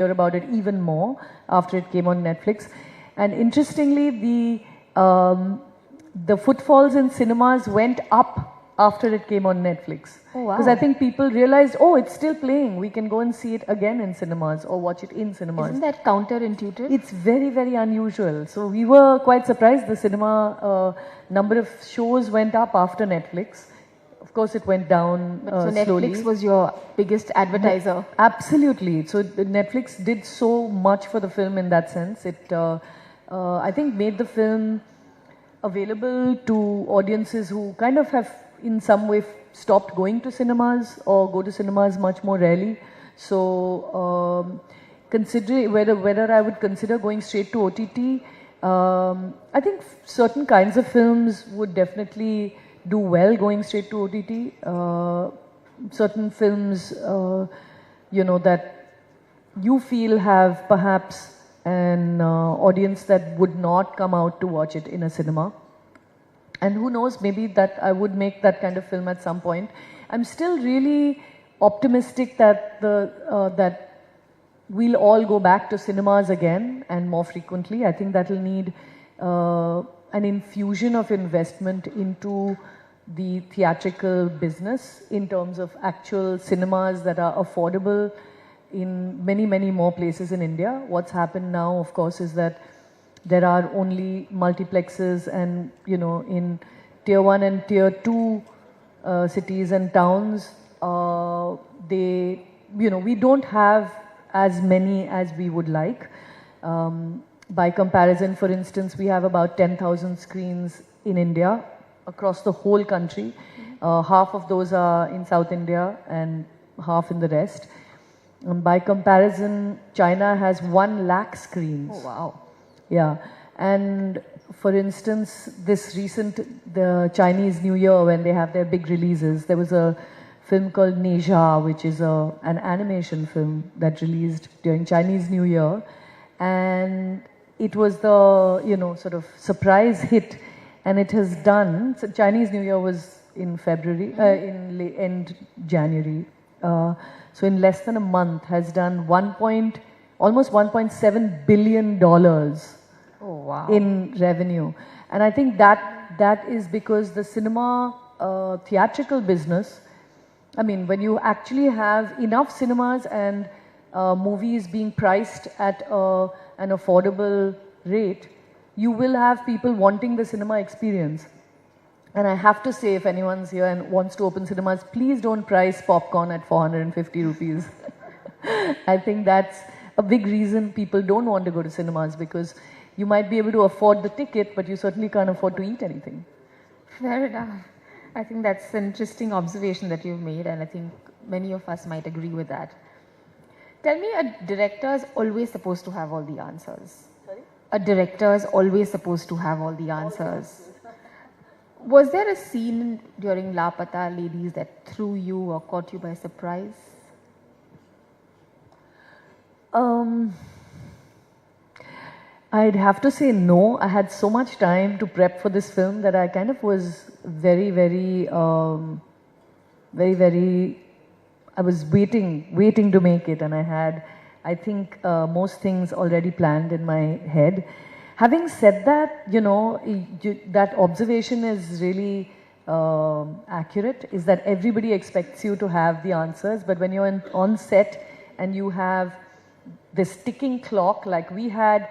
hear about it even more after it came on Netflix. And interestingly, the footfalls in cinemas went up after it came on Netflix. Oh, wow. Because I think people realized, oh, it's still playing. We can go and see it again in cinemas or watch it in cinemas. Isn't that counterintuitive? It's very, very unusual. So we were quite surprised. The cinema number of shows went up after Netflix. Of course, it went down so slowly. Netflix was your biggest advertiser. Absolutely. So Netflix did so much for the film in that sense. It, I think, made the film available to audiences who kind of have in some way stopped going to cinemas or go to cinemas much more rarely. So considering whether I would consider going straight to OTT, I think certain kinds of films would definitely do well going straight to OTT. Certain films, you know, that you feel have perhaps an audience that would not come out to watch it in a cinema. And who knows, maybe that I would make that kind of film at some point. I'm still really optimistic that that we'll all go back to cinemas again and more frequently. I think that will need an infusion of investment into the theatrical business in terms of actual cinemas that are affordable in many, many more places in India. What's happened now, of course, is that there are only multiplexes, and you know, in tier 1 and tier 2 cities and towns, we don't have as many as we would like. By comparison, for instance, we have about 10,000 screens in India across the whole country. Half of those are in South India and half in the rest. By comparison, China has 1 lakh screens. Oh, wow. Yeah, and for instance, the Chinese New Year, when they have their big releases, there was a film called Neja, which is an animation film that released during Chinese New Year, and it was the, you know, sort of surprise hit, and it has done, so Chinese New Year was in February, end January, so in less than a month has done almost $1.7 billion Oh, wow. in revenue. And I think that is because the cinema theatrical business, I mean, when you actually have enough cinemas and movies being priced at an affordable rate, you will have people wanting the cinema experience. And I have to say, if anyone's here and wants to open cinemas, please don't price popcorn at 450 rupees. I think that's a big reason people don't want to go to cinemas, because you might be able to afford the ticket, but you certainly can't afford to eat anything. Fair enough. I think that's an interesting observation that you've made, and I think many of us might agree with that. Tell me, a director is always supposed to have all the answers. Sorry? A director is always supposed to have all the answers. Was there a scene during Lapata Ladies that threw you or caught you by surprise? I'd have to say no. I had so much time to prep for this film that I kind of was very, I was waiting to make it, and I had, I think, most things already planned in my head. Having said that, you know, that observation is really accurate, is that everybody expects you to have the answers, but when you're on set and you have this ticking clock, like we had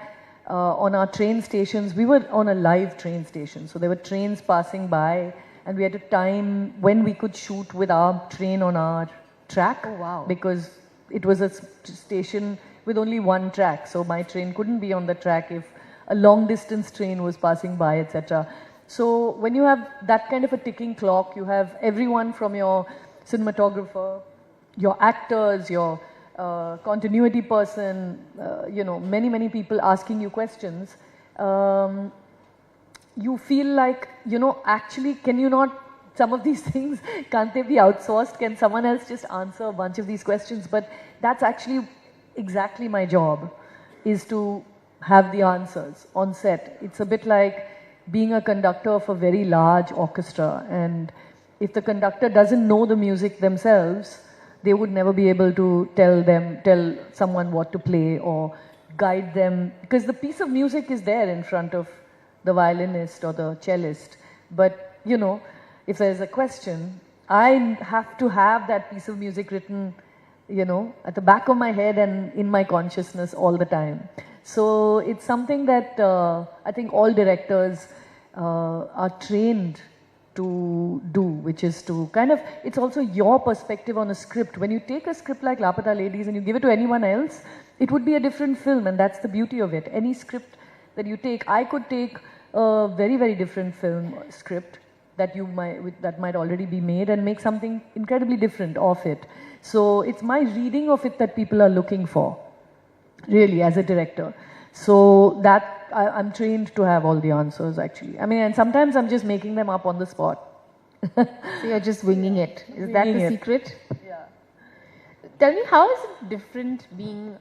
on our train stations, we were on a live train station, so there were trains passing by, and we had a time when we could shoot with our train on our track. Oh, wow. Because it was a station with only 1 track, so my train couldn't be on the track if a long distance train was passing by, etc. So when you have that kind of a ticking clock, you have everyone from your cinematographer, your actors, your continuity person, you know, many people asking you questions. You feel like, you know, actually, can you not, some of these things, can't they be outsourced? Can someone else just answer a bunch of these questions? But that's actually exactly my job, is to have the answers on set. It's a bit like being a conductor of a very large orchestra, and if the conductor doesn't know the music themselves, they would never be able to tell someone what to play or guide them, because the piece of music is there in front of the violinist or the cellist. But, you know, if there's a question, I have to have that piece of music written, you know, at the back of my head and in my consciousness all the time. So it's something that I think all directors are trained to do, which is to kind of, it's also your perspective on a script. When you take a script like Lapata Ladies and you give it to anyone else, it would be a different film, and that's the beauty of it. Any script that you take, I could take a very, very different film script that might already be made and make something incredibly different of it. So it's my reading of it that people are looking for, really, as a director. So that I'm trained to have all the answers, actually. I mean, and sometimes I'm just making them up on the spot. So you're just winging it. Is that the secret? Yeah. Tell me, how is it different being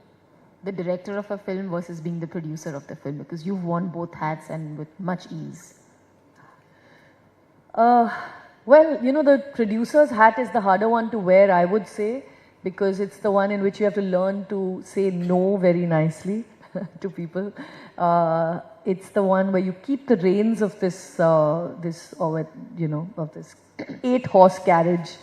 the director of a film versus being the producer of the film? Because you've worn both hats and with much ease. Well, you know, the producer's hat is the harder one to wear, I would say, because it's the one in which you have to learn to say no very nicely to people. It's the one where you keep the reins of this 8-horse carriage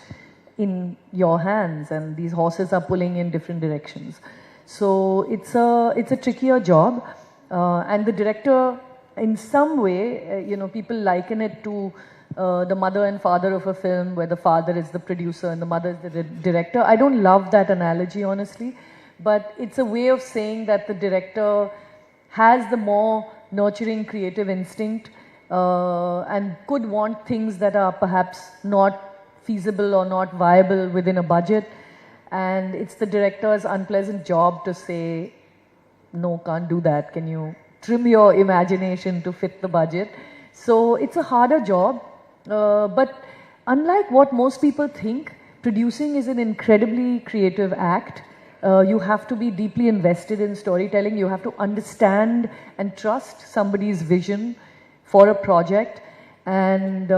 in your hands, and these horses are pulling in different directions. So it's a trickier job, and the director, in some way, you know, people liken it to the mother and father of a film, where the father is the producer and the mother is the director. I don't love that analogy, honestly, but it's a way of saying that the director has the more nurturing creative instinct and could want things that are perhaps not feasible or not viable within a budget. And it's the director's unpleasant job to say, no, can't do that. Can you trim your imagination to fit the budget? So it's a harder job. But unlike what most people think, producing is an incredibly creative act. You have to be deeply invested in storytelling. You have to understand and trust somebody's vision for a project, and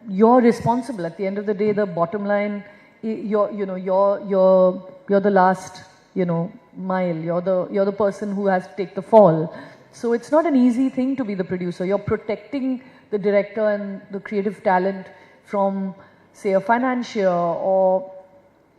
you're responsible. At the end of the day, the bottom line, you're the last, mile. You're the person who has to take the fall. So it's not an easy thing to be the producer. You're protecting the director and the creative talent from, say, a financier, or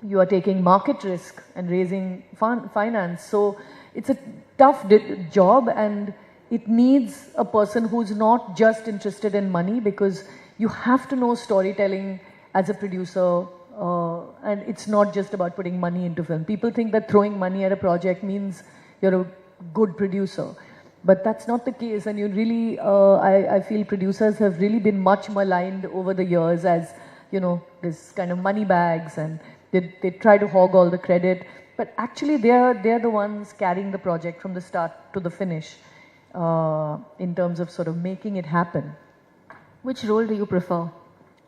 you are taking market risk and raising finance. So it's a tough job, and it needs a person who's not just interested in money, because you have to know storytelling as a producer, and it's not just about putting money into film. People think that throwing money at a project means you're a good producer. But that's not the case, and you really, I feel producers have really been much maligned over the years as, this kind of money bags, and they try to hog all the credit. But actually, they're the ones carrying the project from the start to the finish, in terms of sort of making it happen. Which role do you prefer?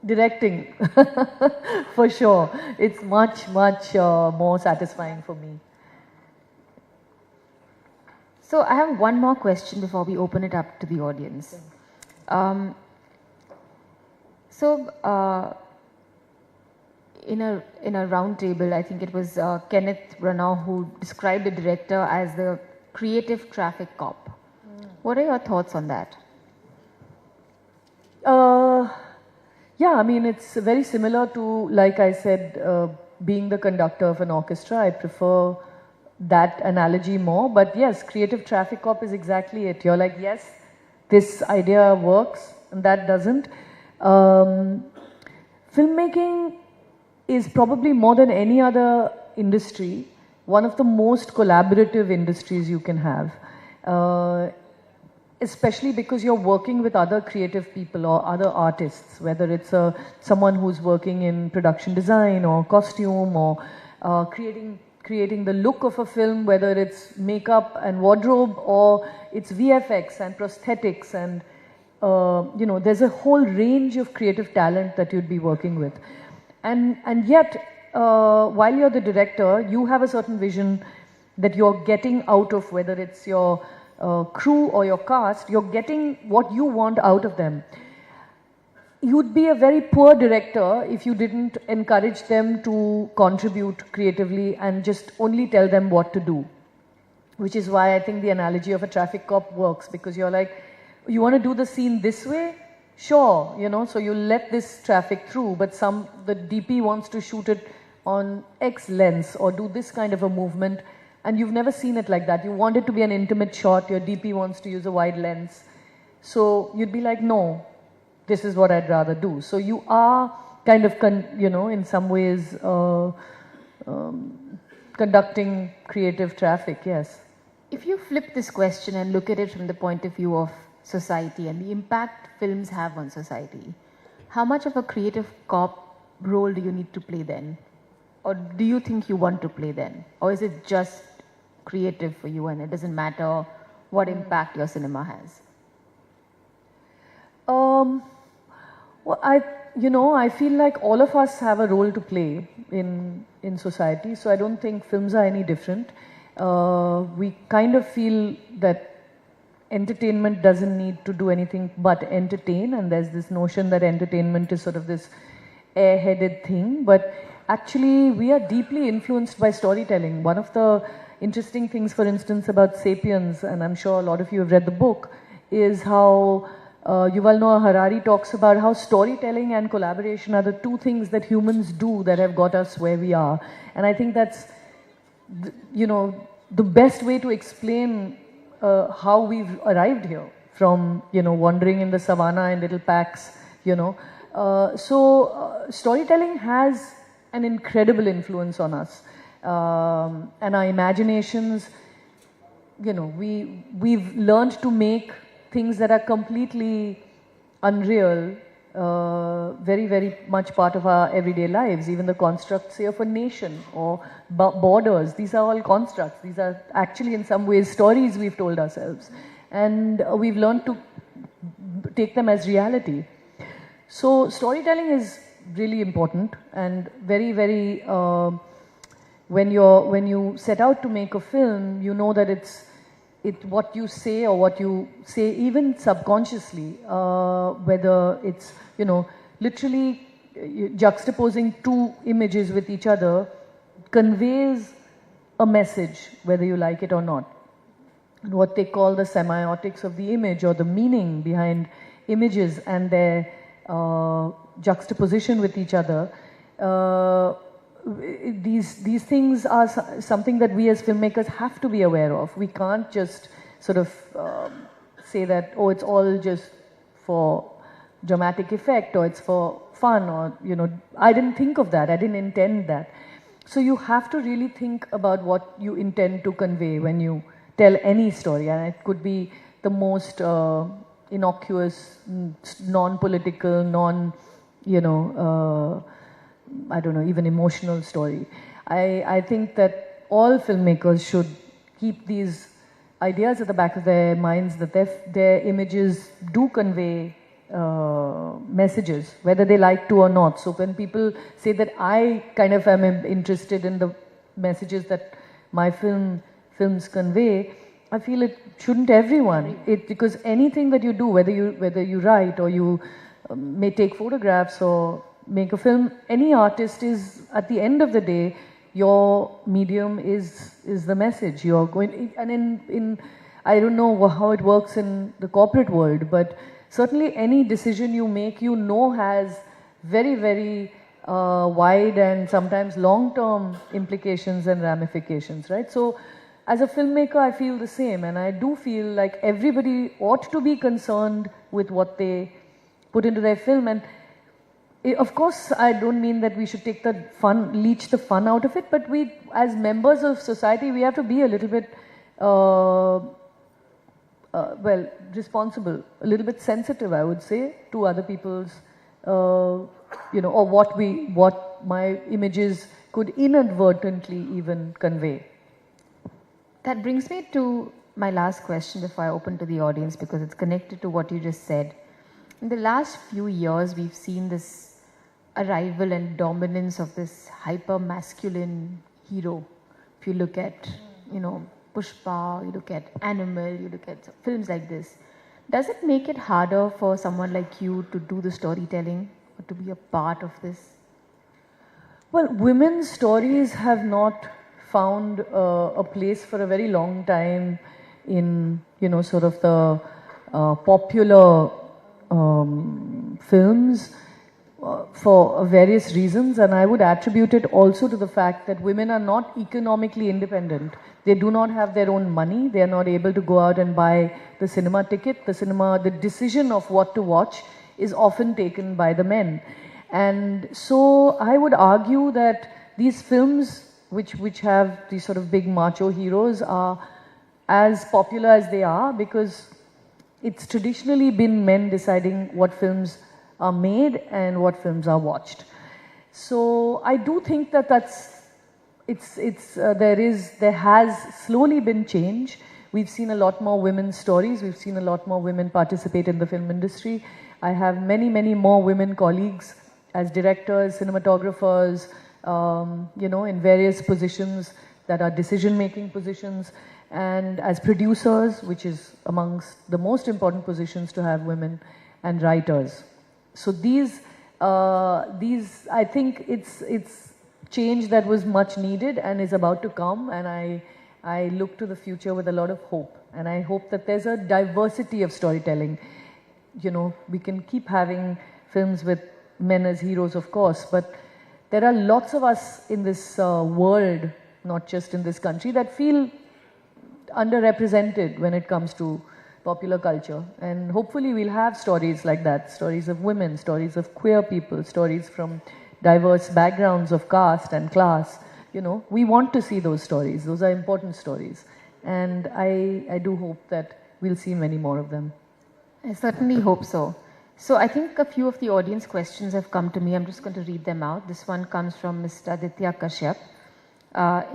Directing, for sure. It's much, much more satisfying for me. So I have one more question before we open it up to the audience. In a round table, I think it was Kenneth Branagh who described the director as the creative traffic cop. What are your thoughts on that? Yeah, I mean, it's very similar to, like I said, being the conductor of an orchestra. I prefer that analogy more, but yes, creative traffic cop is exactly it. You're like, yes, this idea works, and that doesn't. Filmmaking is probably, more than any other industry, one of the most collaborative industries you can have, especially because you're working with other creative people or other artists, whether it's someone who's working in production design or costume, or creating the look of a film, whether it's makeup and wardrobe, or it's VFX and prosthetics, and there's a whole range of creative talent that you'd be working with. And yet, while you're the director, you have a certain vision that you're getting out of, whether it's your crew or your cast, you're getting what you want out of them. you'd be a very poor director if you didn't encourage them to contribute creatively and just only tell them what to do. Which is why I think the analogy of a traffic cop works, because you're like, you want to do the scene this way? Sure, you know, so you let this traffic through, but the DP wants to shoot it on X lens or do this kind of a movement, and you've never seen it like that. You want it to be an intimate shot, your DP wants to use a wide lens. So you'd be like, no, this is what I'd rather do. So you are kind of, you know, in some ways conducting creative traffic, yes. If you flip this question and look at it from the point of view of society and the impact films have on society, how much of a creative cop role do you need to play then? Or do you think you want to play then? Or is it just creative for you and it doesn't matter what impact your cinema has? Well, I feel like all of us have a role to play in society, so I don't think films are any different. We kind of feel that entertainment doesn't need to do anything but entertain, and there's this notion that entertainment is sort of this airheaded thing, but actually we are deeply influenced by storytelling. One of the interesting things, for instance, about Sapiens, and I'm sure a lot of you have read the book, is how Yuval Noah Harari talks about how storytelling and collaboration are the two things that humans do that have got us where we are. And I think that's, you know, the best way to explain how we've arrived here from, you know, wandering in the savannah in little packs, you know. Storytelling has an incredible influence on us. And our imaginations, you know, we've learned to make things that are completely unreal, very, very much part of our everyday lives. Even the constructs, say, of a nation or borders, these are all constructs. These are actually in some ways stories we've told ourselves. And we've learned to take them as reality. So storytelling is really important and very, very, when you set out to make a film, you know that it's what you say or what you say even subconsciously, whether it's, you know, literally juxtaposing two images with each other conveys a message, whether you like it or not. What they call the semiotics of the image, or the meaning behind images and their juxtaposition with each other. These things are something that we as filmmakers have to be aware of. We can't just sort of say that, oh, it's all just for dramatic effect, or it's for fun, or, you know, I didn't think of that, I didn't intend that. So you have to really think about what you intend to convey when you tell any story, and it could be the most innocuous, non-political, you know, I don't know, even emotional story. I think that all filmmakers should keep these ideas at the back of their minds, that their images do convey messages, whether they like to or not. So when people say that I kind of am interested in the messages that my films convey, I feel it shouldn't everyone. Because anything that you do, whether you write or you may take photographs or make a film, any artist is, at the end of the day, your medium is the message. You're going, and in I don't know how it works in the corporate world, but certainly any decision you make, you know, has very, very wide and sometimes long-term implications and ramifications, right? So as a filmmaker, I feel the same, and I do feel like everybody ought to be concerned with what they put into their film. And of course, I don't mean that we should take the fun, leech the fun out of it, but we, as members of society, we have to be a little bit, well, responsible, a little bit sensitive, I would say, to other people's, you know, or what my images could inadvertently even convey. That brings me to my last question before I open to the audience, because it's connected to what you just said. In the last few years, we've seen this arrival and dominance of this hyper-masculine hero. If you look at, you know, Pushpa, you look at Animal, you look at films like this. Does it make it harder for someone like you to do the storytelling or to be a part of this? Well, women's stories have not found a place for a very long time in, sort of the popular films for various reasons, and I would attribute it also to the fact that women are not economically independent. They do not have their own money. They are not able to go out and buy the cinema ticket. The decision of what to watch is often taken by the men. And so I would argue that these films, which have these sort of big macho heroes, are as popular as they are because it's traditionally been men deciding what films are made and what films are watched. So I do think that there has slowly been change. We've seen a lot more women's stories. We've seen a lot more women participate in the film industry. I have many, many more women colleagues as directors, cinematographers, in various positions that are decision-making positions, and as producers, which is amongst the most important positions to have women, and writers. So these I think it's change that was much needed and is about to come, and I look to the future with a lot of hope, and I hope that there's a diversity of storytelling. We can keep having films with men as heroes, of course, but there are lots of us in this world, not just in this country, that feel underrepresented when it comes to popular culture, and hopefully we'll have stories like that, stories of women, stories of queer people, stories from diverse backgrounds of caste and class. We want to see those stories. Those are important stories, and I do hope that we'll see many more of them. I certainly hope so. So I think a few of the audience questions have come to me. I'm just going to read them out. This one comes from Mr. Aditya Kashyap.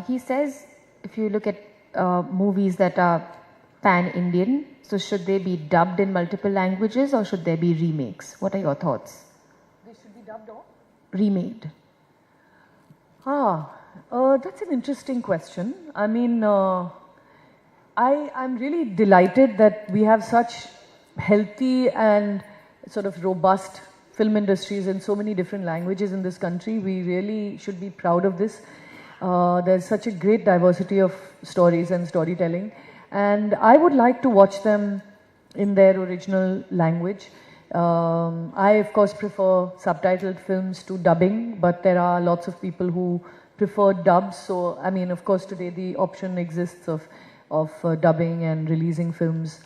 He says, if you look at movies that are pan-Indian, so should they be dubbed in multiple languages or should there be remakes? What are your thoughts? They should be dubbed or? Remade. That's an interesting question. I mean, I'm really delighted that we have such healthy and sort of robust film industries in so many different languages in this country. We really should be proud of this. There's such a great diversity of stories and storytelling, and I would like to watch them in their original language. I of course prefer subtitled films to dubbing, but there are lots of people who prefer dubs. So I mean, of course today the option exists of dubbing and releasing films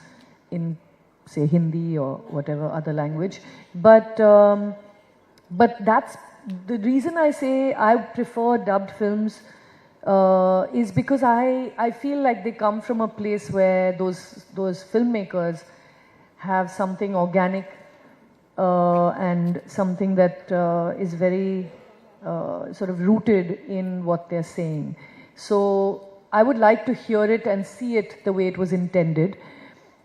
in, say, Hindi or whatever other language. But that's the reason I say I prefer dubbed films is because I feel like they come from a place where those filmmakers have something organic and something that is very sort of rooted in what they're saying. So I would like to hear it and see it the way it was intended.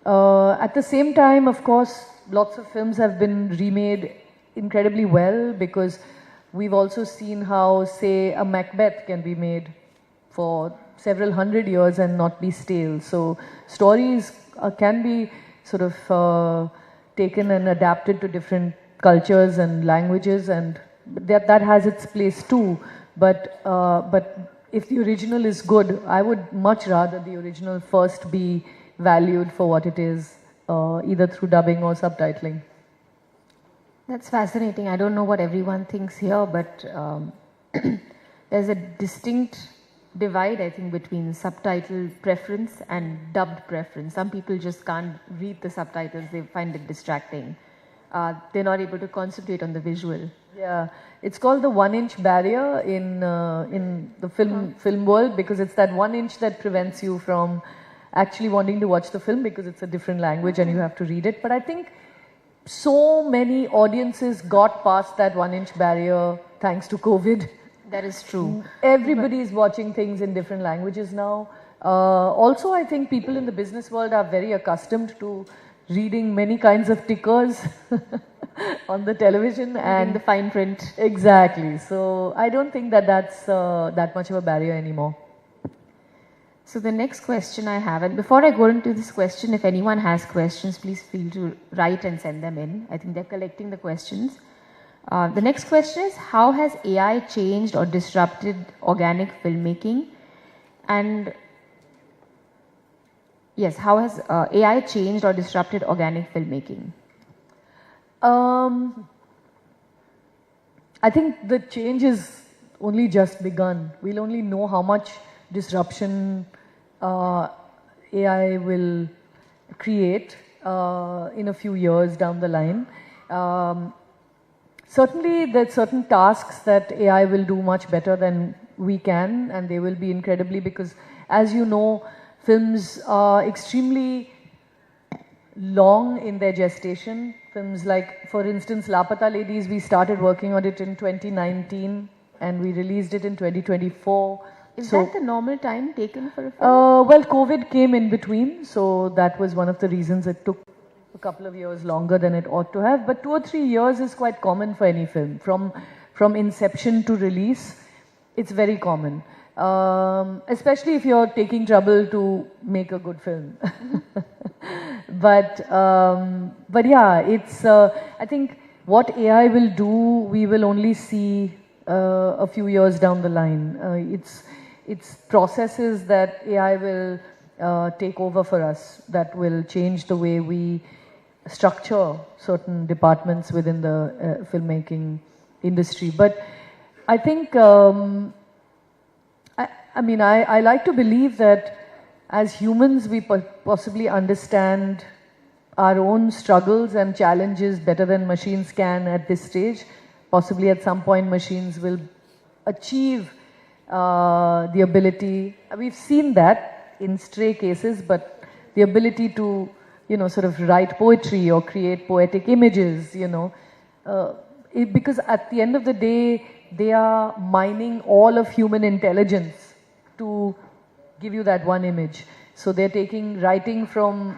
At the same time, of course, lots of films have been remade incredibly well, because we've also seen how, say, a Macbeth can be made for several hundred years and not be stale. So stories can be sort of taken and adapted to different cultures and languages, and that has its place too. But if the original is good, I would much rather the original first be valued for what it is, either through dubbing or subtitling. That's fascinating. I don't know what everyone thinks here, but there's a distinct divide, I think, between subtitle preference and dubbed preference. Some people just can't read the subtitles. They find it distracting. They're not able to concentrate on the visual. Yeah, it's called the 1-inch barrier in the film world, because it's that 1 inch that prevents you from actually wanting to watch the film, because it's a different language and you have to read it. But I think so many audiences got past that 1-inch barrier thanks to COVID. That is true. Everybody is watching things in different languages now. Also, I think people in the business world are very accustomed to reading many kinds of tickers on the television and the fine print. Exactly. So I don't think that that's that much of a barrier anymore. So the next question I have, and before I go into this question, if anyone has questions, please feel to write and send them in. I think they're collecting the questions. The next question is, how has AI changed or disrupted organic filmmaking? And yes, how has AI changed or disrupted organic filmmaking? I think the change is only just begun. We'll only know how much disruption AI will create in a few years down the line. Certainly, there are certain tasks that AI will do much better than we can, and they will be incredibly, because as you know, films are extremely long in their gestation. Films like, for instance, Lapata Ladies, we started working on it in 2019 and we released it in 2024. Is that the normal time taken for a film? Well, COVID came in between, so that was one of the reasons it took a couple of years longer than it ought to have. But 2 or 3 years is quite common for any film. From inception to release, it's very common. Especially if you're taking trouble to make a good film. But yeah, it's, I think what AI will do, we will only see a few years down the line. It's processes that AI will take over for us, that will change the way we structure certain departments within the filmmaking industry. But I think, I like to believe that as humans, we possibly understand our own struggles and challenges better than machines can at this stage. Possibly at some point, machines will achieve the ability, we've seen that in stray cases, but the ability to, sort of write poetry or create poetic images, because at the end of the day, they are mining all of human intelligence to give you that one image. So they're taking writing from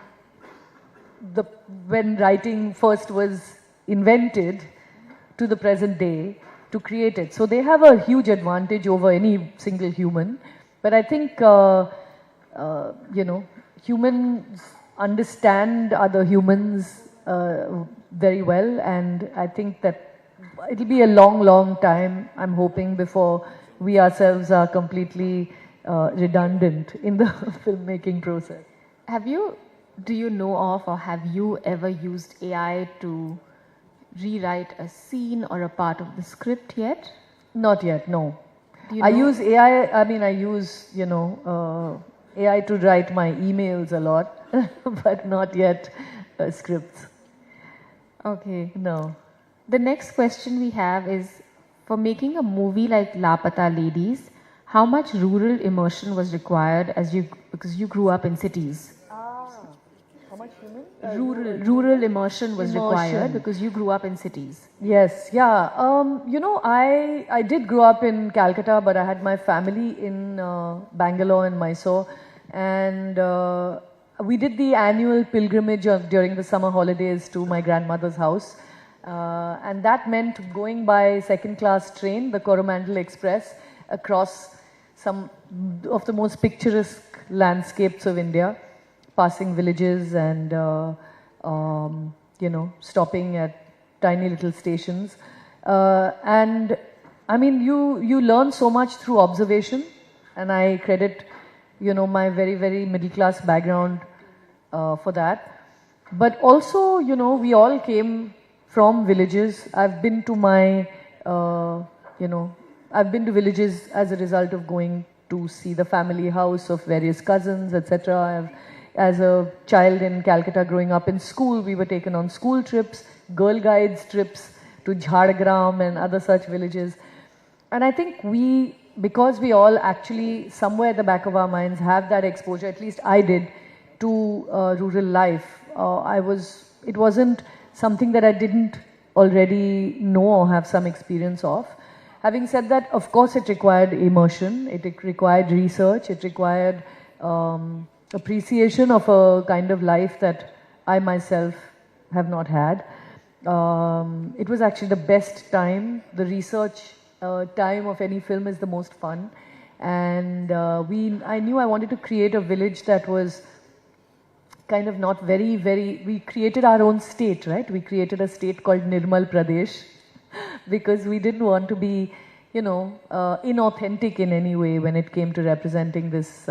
when writing first was invented to the present day to create it. So they have a huge advantage over any single human. But I think, humans understand other humans very well, and I think that it'll be a long, long time, I'm hoping, before we ourselves are completely redundant in the filmmaking process. Do you know of, or have you ever used AI to rewrite a scene or a part of the script yet? Not yet, no. I use AI, I use, AI to write my emails a lot, but not yet scripts. Okay. No. The next question we have is, for making a movie like Lapata Ladies, how much rural immersion was required because you grew up in cities? How much human? Rural immersion was required because you grew up in cities. Yes, yeah. I did grow up in Calcutta, but I had my family in Bangalore and Mysore, and we did the annual pilgrimage during the summer holidays to my grandmother's house, and that meant going by second-class train, the Coromandel Express, across some of the most picturesque landscapes of India, passing villages and stopping at tiny little stations, and you learn so much through observation, and I credit my very, very middle class background for that. But also, we all came from villages. I've been to I've been to villages as a result of going to see the family house of various cousins, etc. As a child in Calcutta growing up in school, we were taken on school trips, Girl Guides trips to Jhargram and other such villages. And I think because we all actually somewhere at the back of our minds have that exposure, at least I did, to rural life. It wasn't something that I didn't already know or have some experience of. Having said that, of course it required immersion, it required research, it required appreciation of a kind of life that I myself have not had. It was actually the best time. The research time of any film is the most fun. And I knew I wanted to create a village that was kind of not we created our own state, right? We created a state called Nirmal Pradesh because we didn't want to be, inauthentic in any way when it came to representing this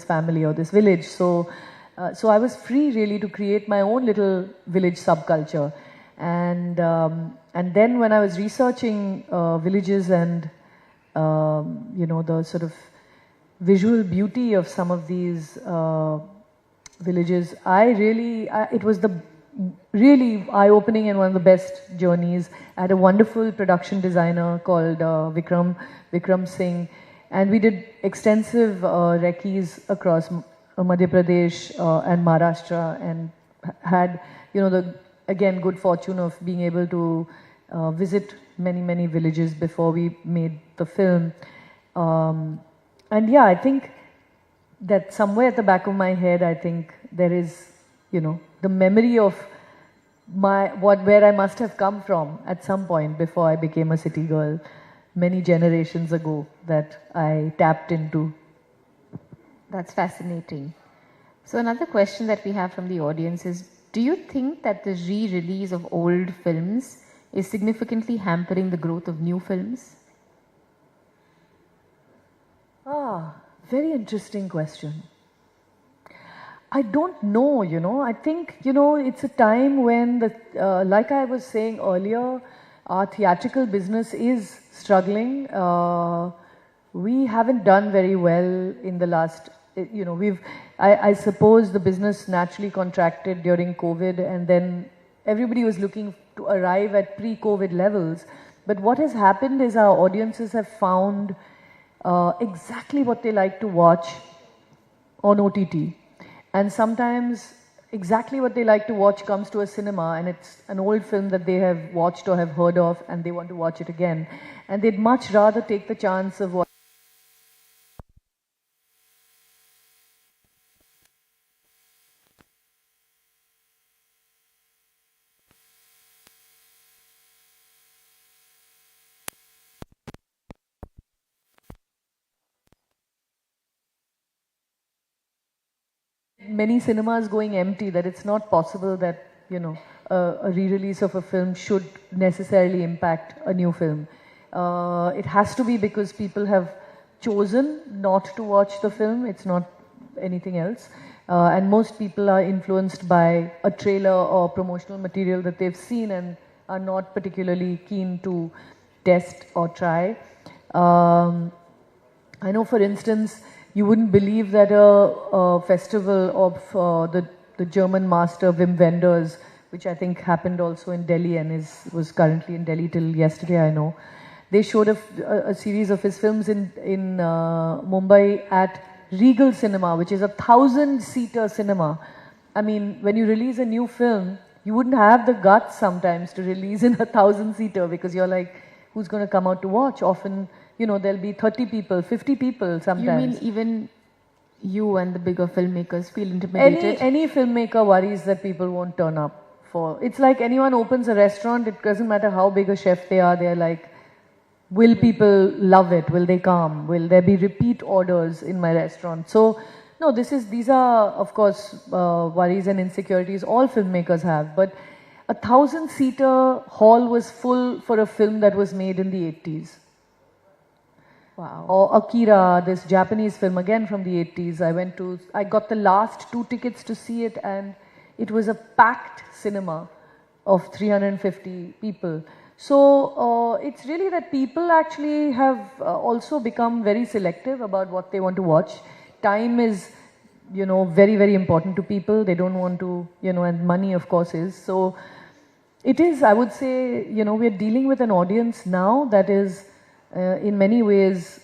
family or this village. So I was free really to create my own little village subculture. And then when I was researching villages and, the sort of visual beauty of some of these villages, it was the really eye-opening and one of the best journeys. I had a wonderful production designer called Vikram Singh, and we did extensive recce's across Madhya Pradesh and Maharashtra, and had, again, good fortune of being able to visit many villages before we made the film. And yeah, I think that somewhere at the back of my head, I think there is, the memory of where I must have come from at some point before I became a city girl many generations ago that I tapped into. That's fascinating. So another question that we have from the audience is, do you think that the re-release of old films is significantly hampering the growth of new films? Very interesting question. I don't know, I think, it's a time when like I was saying earlier, our theatrical business is struggling. We haven't done very well in the last, I suppose the business naturally contracted during COVID, and then everybody was looking to arrive at pre-COVID levels. But what has happened is our audiences have found exactly what they like to watch on OTT. And sometimes exactly what they like to watch comes to a cinema, and it's an old film that they have watched or have heard of, and they want to watch it again. And they'd much rather take the chance of watching many cinemas going empty, that it's not possible that, a re-release of a film should necessarily impact a new film. It has to be because people have chosen not to watch the film. It's not anything else. And most people are influenced by a trailer or promotional material that they've seen and are not particularly keen to test or try. I know, for instance, you wouldn't believe that a festival of the German master Wim Wenders, which I think happened also in Delhi and was currently in Delhi till yesterday, I know. They showed a series of his films in Mumbai at Regal Cinema, which is a 1,000-seater cinema. I mean, when you release a new film, you wouldn't have the guts sometimes to release in a 1,000-seater, because you're like, who's going to come out to watch? Often, there'll be 30 people, 50 people sometimes. You mean even you and the bigger filmmakers feel intimidated? Any filmmaker worries that people won't turn up for. It's like anyone opens a restaurant, it doesn't matter how big a chef they are, they're like, will people love it? Will they come? Will there be repeat orders in my restaurant? So, no, these are, of course, worries and insecurities all filmmakers have. But a 1,000-seater hall was full for a film that was made in the 80s. Wow. Or Akira, this Japanese film, again from the 80s. I got the last 2 tickets to see it, and it was a packed cinema of 350 people. So it's really that people actually have also become very selective about what they want to watch. Time is, very, very important to people. They don't want to, and money, of course, is. So it is, I would say, we're dealing with an audience now that is in many ways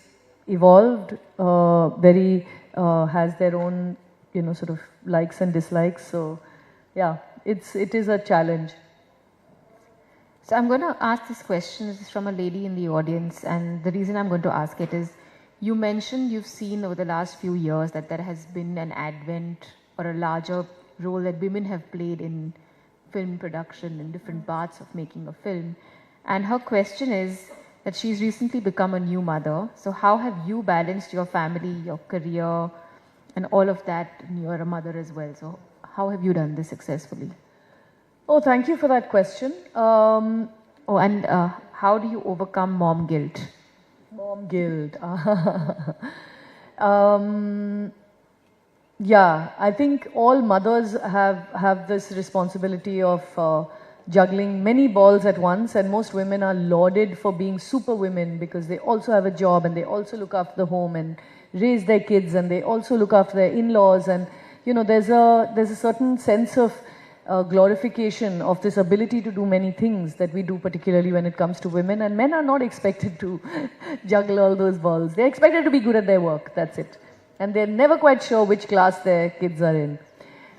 evolved, has their own, sort of likes and dislikes. So yeah, it is a challenge. So I'm going to ask this question. This is from a lady in the audience, and the reason I'm going to ask it is, you mentioned you've seen over the last few years that there has been an advent or a larger role that women have played in film production in different parts of making a film. And her question is, that she's recently become a new mother. So how have you balanced your family, your career, and all of that? And you're a mother as well. So how have you done this successfully? Oh, thank you for that question. How do you overcome mom guilt? Mom guilt. Yeah, I think all mothers have this responsibility of juggling many balls at once, and most women are lauded for being super women because they also have a job and they also look after the home and raise their kids, and they also look after their in-laws, and you know there's a certain sense of glorification of this ability to do many things that we do, particularly when it comes to women. And men are not expected to juggle all those balls. They're expected to be good at their work, that's it. And they're never quite sure which class their kids are in.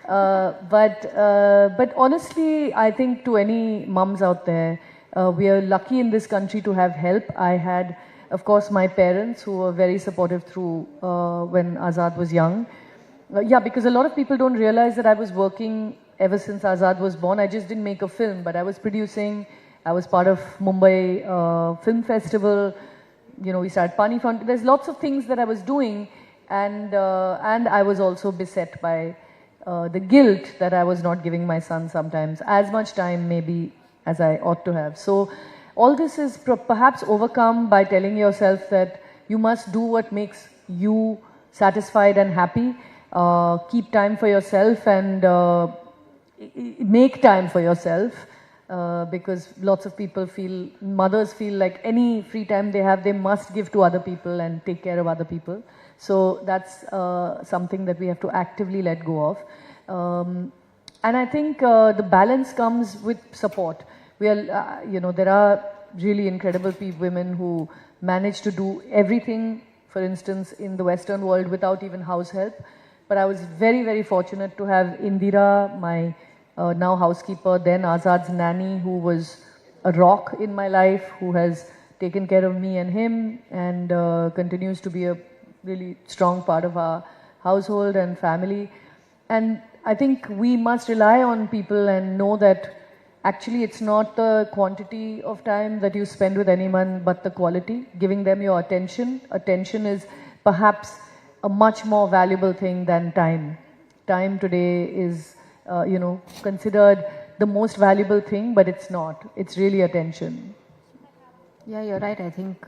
But honestly, I think to any mums out there, we are lucky in this country to have help. I had, of course, my parents who were very supportive through when Azad was young. Yeah, because a lot of people don't realize that I was working ever since Azad was born. I just didn't make a film, but I was producing. I was part of Mumbai Film Festival. You know, we started Pani Fountain. There's lots of things that I was doing, and I was also beset by the guilt that I was not giving my son sometimes as much time maybe as I ought to have. So all this is perhaps overcome by telling yourself that you must do what makes you satisfied and happy. Keep time for yourself and make time for yourself, because lots of people mothers feel like any free time they have, they must give to other people and take care of other people. So that's something that we have to actively let go of. And I think the balance comes with support. We are, there are really incredible women who manage to do everything, for instance, in the Western world without even house help. But I was very, very fortunate to have Indira, my now housekeeper, then Azad's nanny, who was a rock in my life, who has taken care of me and him, and continues to be a really strong part of our household and family. And I think we must rely on people and know that actually it's not the quantity of time that you spend with anyone, but the quality, giving them your attention. Attention is perhaps a much more valuable thing than time. Time today is, considered the most valuable thing, but it's not. It's really attention. Yeah, you're right. I think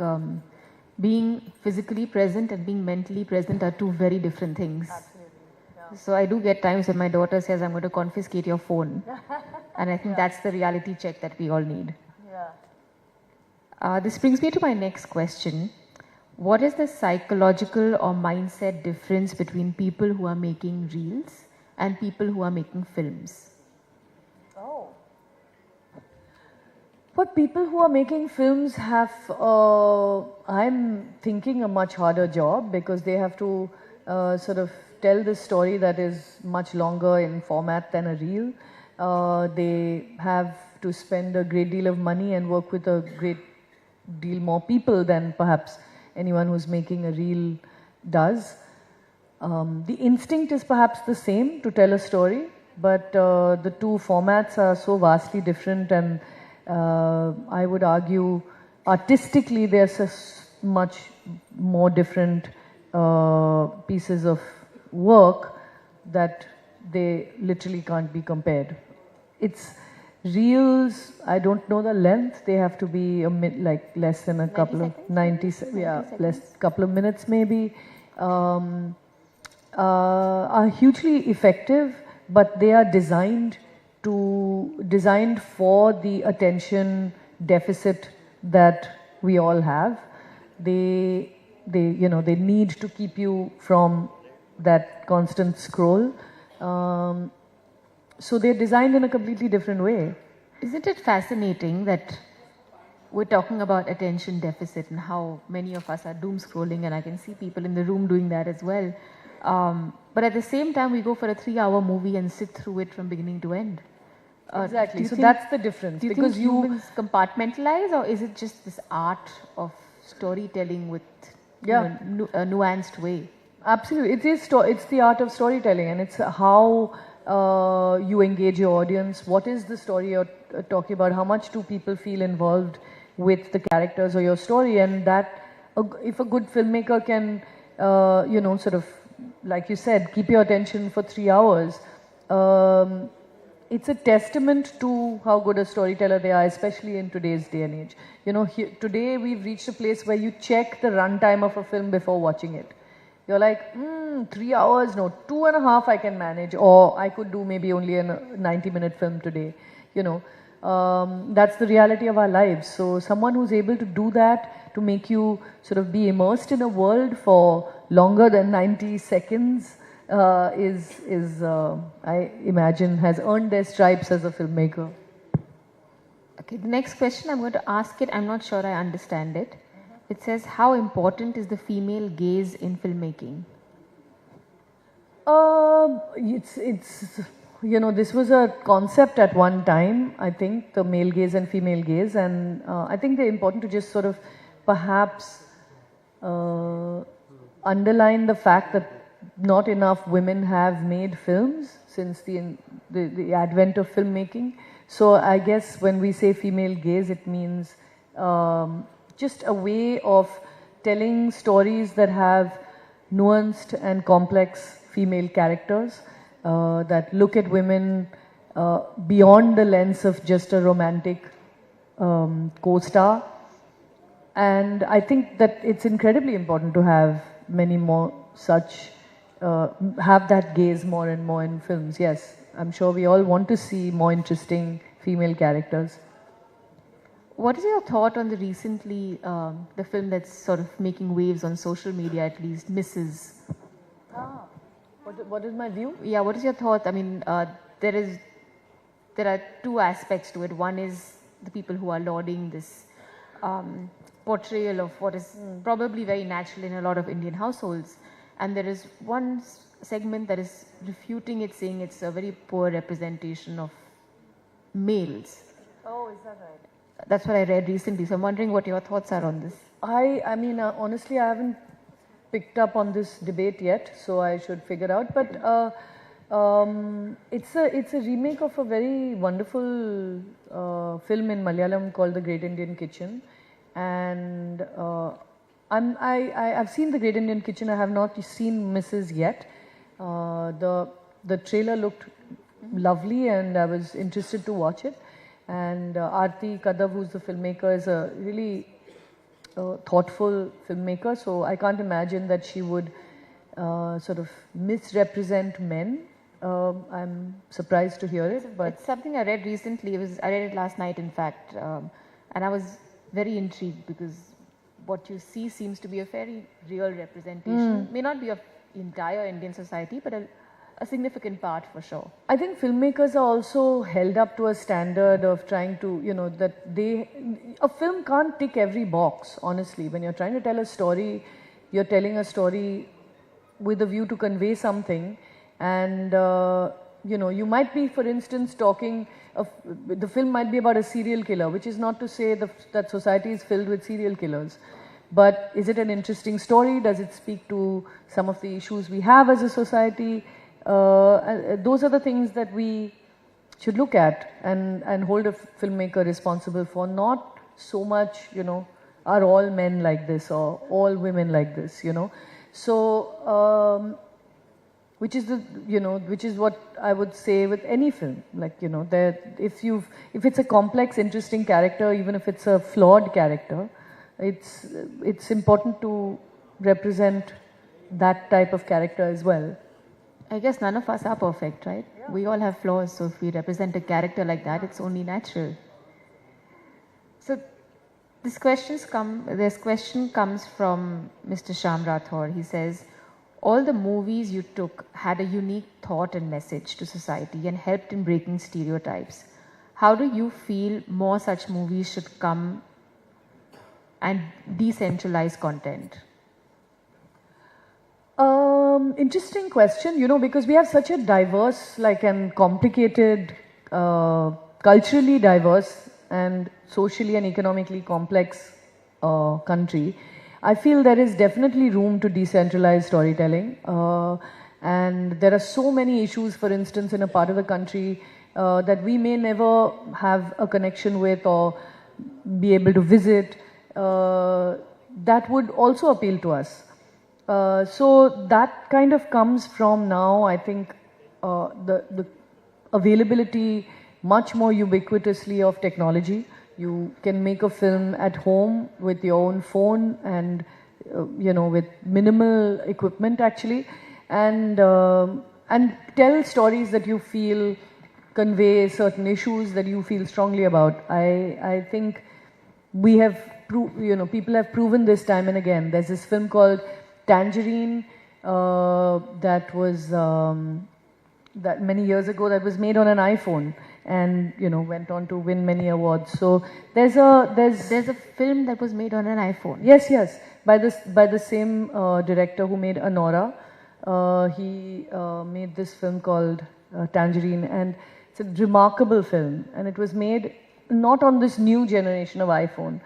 being physically present and being mentally present are two very different things. Absolutely. Yeah. So I do get times when my daughter says, I'm going to confiscate your phone. And I think that's the reality check that we all need. Yeah. This brings me to my next question. What is the psychological or mindset difference between people who are making reels and people who are making films? Oh. But people who are making films have, I'm thinking, a much harder job, because they have to sort of tell this story that is much longer in format than a reel. They have to spend a great deal of money and work with a great deal more people than perhaps anyone who's making a reel does. The instinct is perhaps the same, to tell a story, but the two formats are so vastly different, and I would argue artistically they're so much more different pieces of work that they literally can't be compared. It's reels, I don't know the length, they have to be like less than a couple of 90 yeah, less couple of minutes maybe. Are hugely effective, but they are designed for the attention deficit that we all have. They need to keep you from that constant scroll. So they're designed in a completely different way. Isn't it fascinating that we're talking about attention deficit and how many of us are doom scrolling, and I can see people in the room doing that as well. But at the same time, we go for a 3-hour movie and sit through it from beginning to end. Exactly. So that's the difference. Do you think humans compartmentalize, or is it just this art of storytelling with a nuanced way? Absolutely. It's the art of storytelling, and it's how you engage your audience. What is the story you're talking about? How much do people feel involved with the characters or your story, and that if a good filmmaker can, sort of, like you said, keep your attention for 3 hours, it's a testament to how good a storyteller they are, especially in today's day and age. Today we've reached a place where you check the runtime of a film before watching it. You're like, 3 hours, no, 2.5 I can manage, or I could do maybe only a 90-minute film today. That's the reality of our lives. So someone who's able to do that, to make you sort of be immersed in a world for longer than 90 seconds, I imagine, has earned their stripes as a filmmaker. Okay, the next question, I'm going to ask it, I'm not sure I understand it. It says, how important is the female gaze in filmmaking? This was a concept at one time, I think, the male gaze and female gaze, and I think they're important to just sort of perhaps underline the fact that not enough women have made films since the advent of filmmaking. So I guess when we say female gaze, it means just a way of telling stories that have nuanced and complex female characters that look at women beyond the lens of just a romantic co-star. And I think that it's incredibly important to have many more such, have that gaze more and more in films. Yes, I'm sure we all want to see more interesting female characters. What is your thought on the recently, the film that's sort of making waves on social media at least, Mrs.? What is my view? Yeah, what is your thought? I mean, there are two aspects to it. One is the people who are lauding this portrayal of what is probably very natural in a lot of Indian households. And there is one segment that is refuting it, saying it's a very poor representation of males. Oh, is that right? That's what I read recently. So I'm wondering what your thoughts are on this. I mean, honestly, I haven't picked up on this debate yet, so I should figure out. But it's a remake of a very wonderful film in Malayalam called The Great Indian Kitchen, and I've seen The Great Indian Kitchen. I have not seen Mrs. yet. The trailer looked lovely, and I was interested to watch it. And Aarti Kadab, who's the filmmaker, is a really thoughtful filmmaker, so I can't imagine that she would sort of misrepresent men. I'm surprised to hear it, but it's something I read recently. I read it last night, in fact, and I was very intrigued because what you see seems to be a very real representation. May not be of entire Indian society, but a significant part for sure. I think filmmakers are also held up to a standard of trying to, that a film can't tick every box, honestly. When you're trying to tell a story, you're telling a story with a view to convey something, and, you might be, for instance, the film might be about a serial killer, which is not to say that society is filled with serial killers. But is it an interesting story? Does it speak to some of the issues we have as a society? Those are the things that we should look at and hold a filmmaker responsible for. Not so much, are all men like this or all women like this, So, which is what I would say with any film. Like, if it's a complex, interesting character, even if it's a flawed character, it's important to represent that type of character as well. I guess none of us are perfect, right? Yeah. We all have flaws, so if we represent a character like that, it's only natural. So this question comes from Mr. Shyam Rathore. He says, all the movies you took had a unique thought and message to society and helped in breaking stereotypes. How do you feel more such movies should come and decentralize content? Interesting question, because we have such a diverse, and complicated, culturally diverse and socially and economically complex country. I feel there is definitely room to decentralize storytelling, and there are so many issues, for instance, in a part of the country that we may never have a connection with, or be able to visit, that would also appeal to us. So that kind of comes from now, I think, the availability much more ubiquitously of technology. You can make a film at home with your own phone and, with minimal equipment actually, and tell stories that you feel convey certain issues that you feel strongly about. I think we have, people have proven this time and again. There's this film called Tangerine that was that many years ago, that was made on an iPhone and went on to win many awards. So there's a film that was made on an iPhone. Yes, by the same director who made Anora. He made this film called Tangerine, and it's a remarkable film, and it was made not on this new generation of iPhone.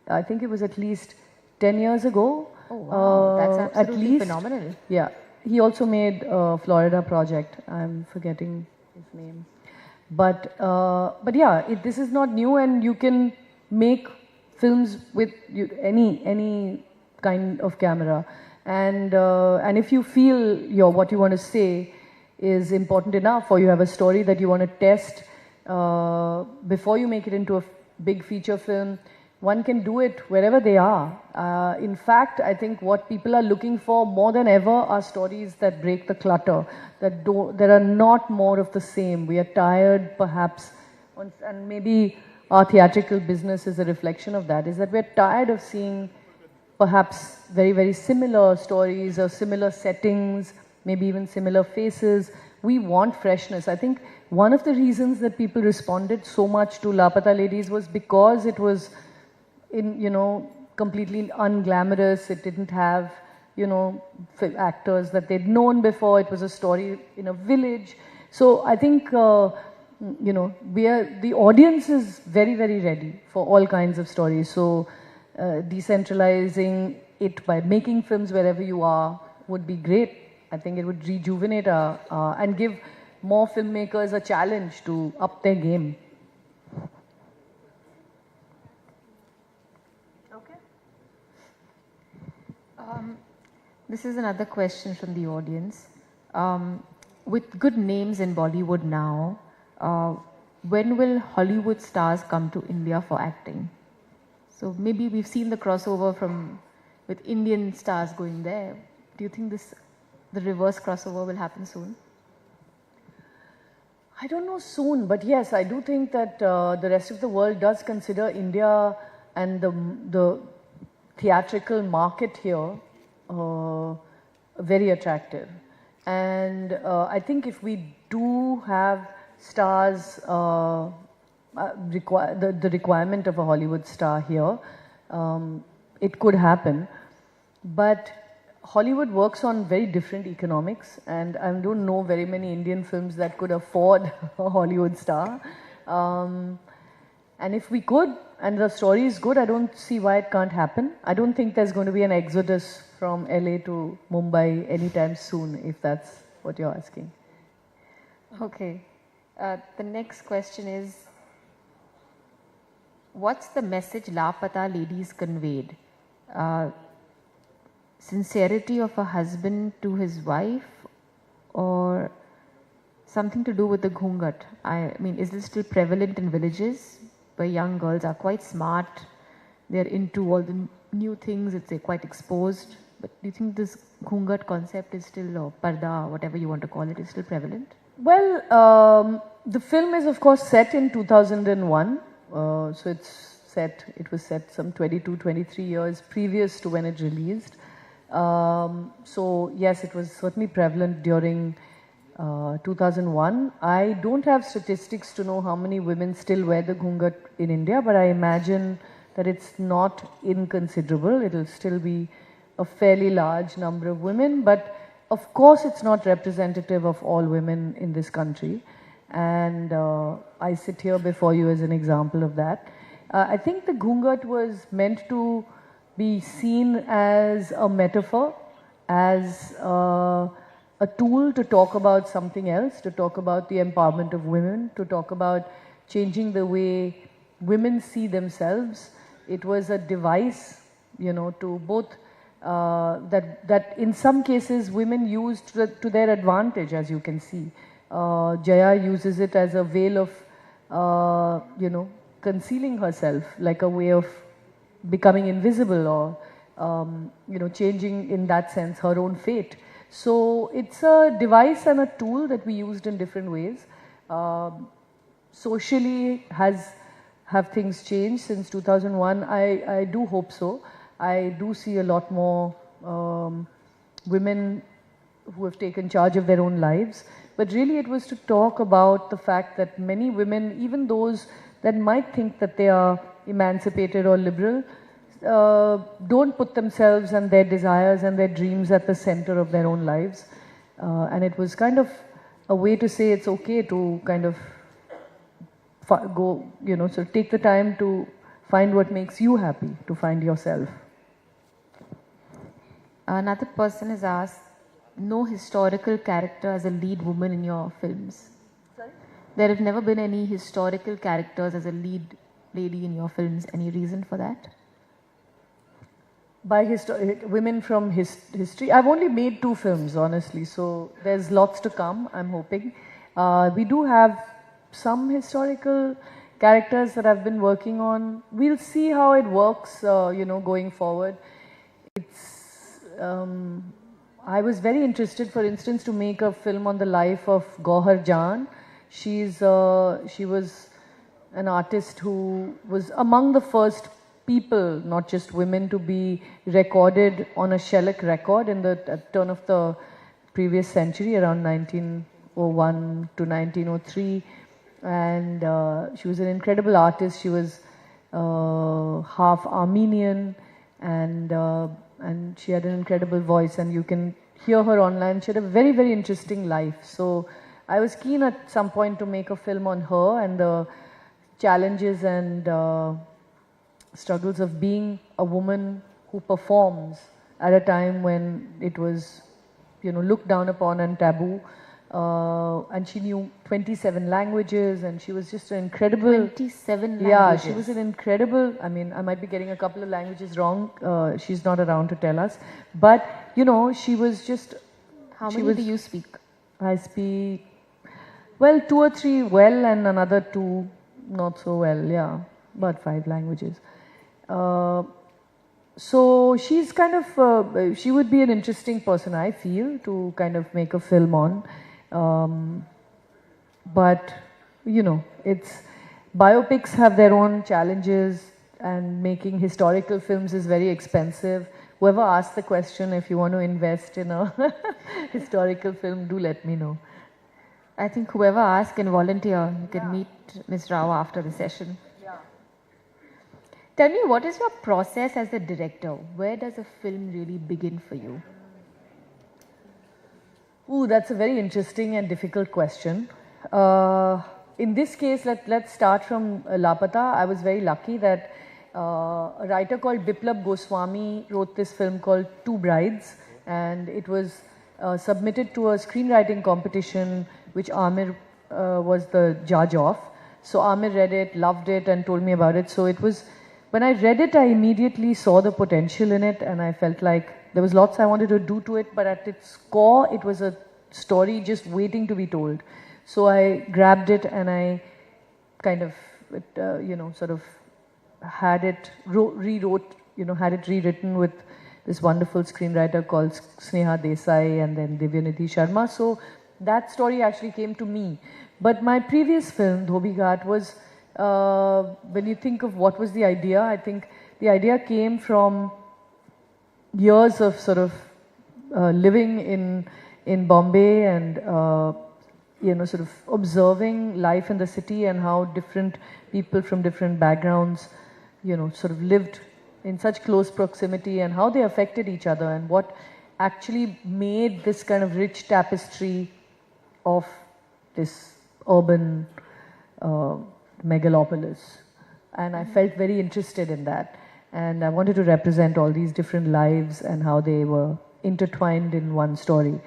I think it was at least 10 years ago. Oh wow, that's absolutely at least, phenomenal. Yeah. He also made Florida Project. I'm forgetting his name. But yeah, this is not new, and you can make films with any kind of camera. And if you feel what you want to say is important enough, or you have a story that you want to test before you make it into a big feature film, one can do it wherever they are. In fact, I think what people are looking for more than ever are stories that break the clutter, that are not more of the same. We are tired, perhaps, and maybe our theatrical business is a reflection of that, is that we're tired of seeing perhaps very, very similar stories or similar settings, maybe even similar faces. We want freshness. I think one of the reasons that people responded so much to Lapata Ladies was because it was completely unglamorous. It didn't have, actors that they'd known before. It was a story in a village. So I think, the audience is very, very ready for all kinds of stories. So decentralizing it by making films wherever you are would be great. I think it would rejuvenate and give more filmmakers a challenge to up their game. This is another question from the audience. With good names in Bollywood now, when will Hollywood stars come to India for acting? So maybe we've seen the crossover with Indian stars going there. Do you think the reverse crossover will happen soon? I don't know soon, but yes, I do think that the rest of the world does consider India and the theatrical market here very attractive. And I think if we do have stars, the requirement of a Hollywood star here, it could happen. But Hollywood works on very different economics, and I don't know very many Indian films that could afford a Hollywood star. And if we could, and the story is good, I don't see why it can't happen. I don't think there's going to be an exodus from LA to Mumbai anytime soon, if that's what you're asking. Okay. The next question is, what's the message Lapata Ladies conveyed? Sincerity of a husband to his wife, or something to do with the ghungat? I mean, is this still prevalent in villages where young girls are quite smart, they're into all the new things, they're quite exposed? But do you think this ghungat concept is still, or parda, whatever you want to call it, is still prevalent? Well, the film is of course set in 2001, so it was set some 22, 23 years previous to when it released. So yes, it was certainly prevalent during 2001. I don't have statistics to know how many women still wear the ghungat in India, but I imagine that it's not inconsiderable. It'll still be a fairly large number of women, but of course it's not representative of all women in this country. And I sit here before you as an example of that. I think the ghungat was meant to be seen as a metaphor, as a tool to talk about something else, to talk about the empowerment of women, to talk about changing the way women see themselves. It was a device, to both that in some cases women used to their advantage, as you can see. Jaya uses it as a veil of, concealing herself, like a way of becoming invisible or, changing in that sense her own fate. So it's a device and a tool that we used in different ways. Socially, have things changed since 2001? I do hope so. I do see a lot more women who have taken charge of their own lives. But really it was to talk about the fact that many women, even those that might think that they are emancipated or liberal, don't put themselves and their desires and their dreams at the center of their own lives. And it was kind of a way to say it's okay to kind of go, so take the time to find what makes you happy, to find yourself. Another person has asked, no historical character as a lead woman in your films. Sorry? There have never been any historical characters as a lead lady in your films. Any reason for that? By women from history, I've only made 2 films, honestly, so there's lots to come, I'm hoping. We do have some historical characters that I've been working on. We'll see how it works, going forward. I was very interested, for instance, to make a film on the life of Gauhar Jaan. She was an artist who was among the first people, not just women, to be recorded on a shellac record in the turn of the previous century, around 1901 to 1903. And she was an incredible artist. She was half Armenian, and she had an incredible voice, and you can hear her online. She had a very, very interesting life. So I was keen at some point to make a film on her and the challenges and struggles of being a woman who performs at a time when it was, looked down upon and taboo. And she knew 27 languages, and she was just an incredible... 27 languages? Yeah, she was an incredible... I mean, I might be getting a couple of languages wrong. She's not around to tell us. But, she was just... How many do you speak? I speak, 2 or 3 well, and another 2 not so well, yeah. About 5 languages. So she's kind of... she would be an interesting person, I feel, to kind of make a film on. But biopics have their own challenges, and making historical films is very expensive. Whoever asked the question, if you want to invest in a historical film, do let me know. I think whoever asked can volunteer. You can meet Ms. Rao after the session. Yeah. Tell me, what is your process as a director? Where does a film really begin for you? Ooh, that's a very interesting and difficult question. In this case, let's start from Lapata. I was very lucky that a writer called Biplab Goswami wrote this film called Two Brides, and it was submitted to a screenwriting competition which Amir was the judge of. So Amir read it, loved it, and told me about it. So it was, when I read it, I immediately saw the potential in it, and I felt like there was lots I wanted to do to it, but at its core, it was a story just waiting to be told. So I grabbed it and I kind of, sort of had it rewrote, had it rewritten with this wonderful screenwriter called Sneha Desai and then Divyanidhi Sharma. So that story actually came to me. But my previous film, Dhobi Ghat, was, when you think of what was the idea, I think the idea came from years of sort of living in Bombay and sort of observing life in the city and how different people from different backgrounds sort of lived in such close proximity and how they affected each other, and what actually made this kind of rich tapestry of this urban megalopolis. And I felt very interested in that. And I wanted to represent all these different lives and how they were intertwined in one story.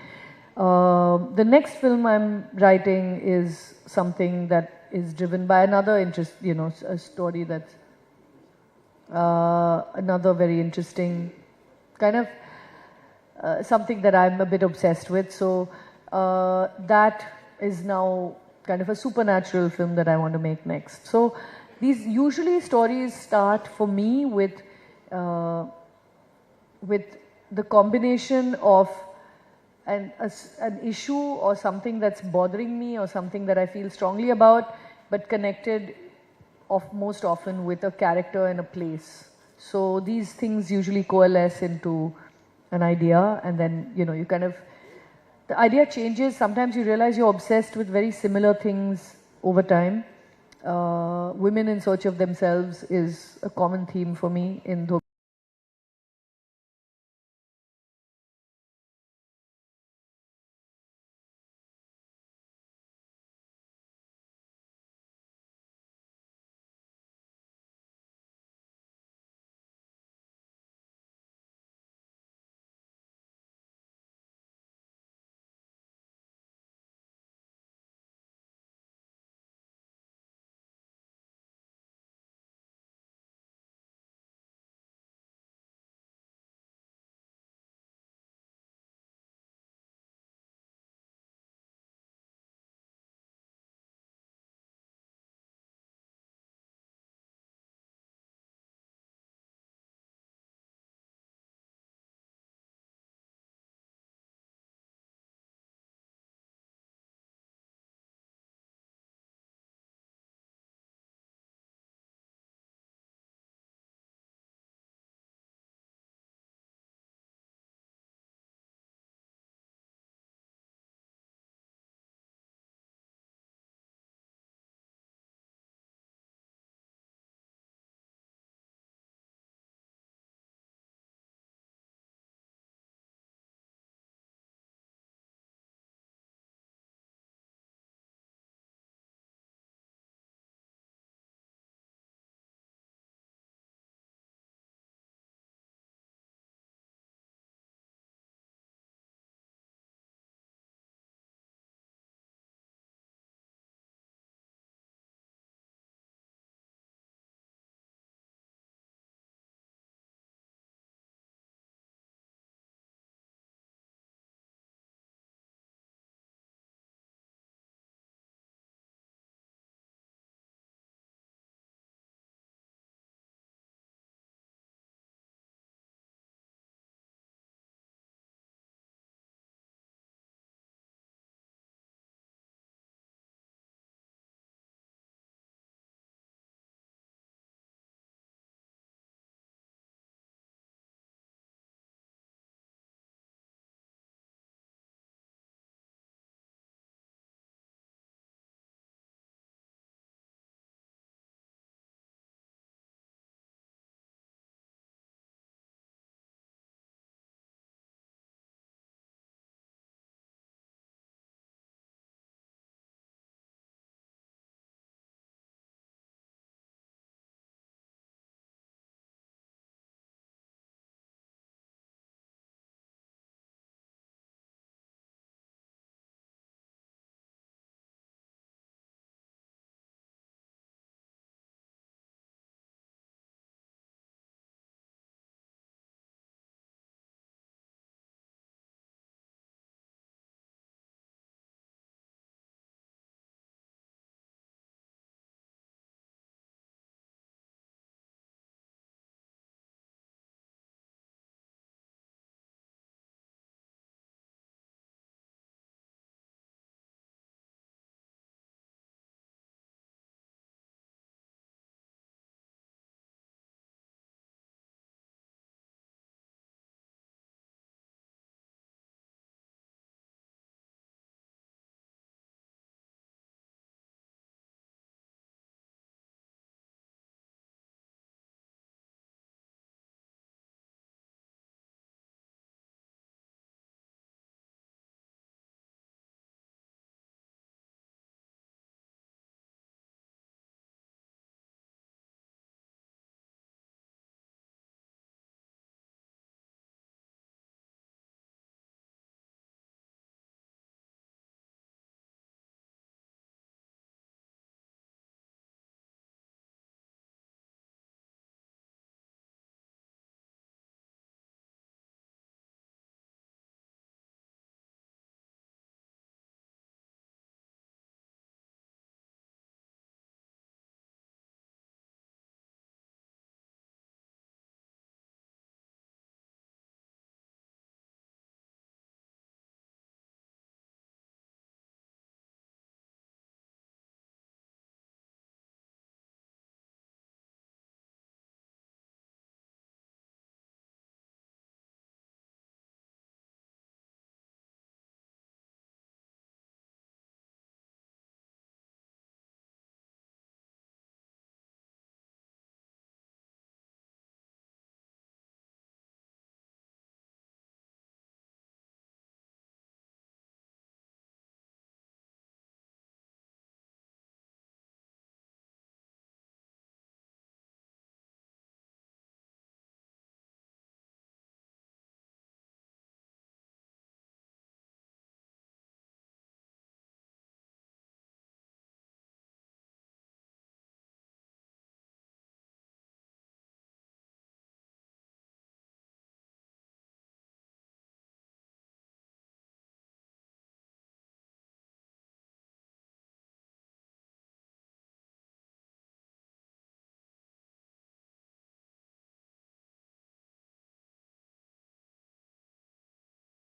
The next film I'm writing is something that is driven by another interest, a story that's another very interesting kind of something that I'm a bit obsessed with. So that is now kind of a supernatural film that I want to make next. So these usually stories start for me with the combination of an issue or something that's bothering me or something that I feel strongly about, but connected most often with a character and a place. So these things usually coalesce into an idea, and then you kind of, the idea changes. Sometimes you realize you're obsessed with very similar things over time. Women in search of themselves is a common theme for me in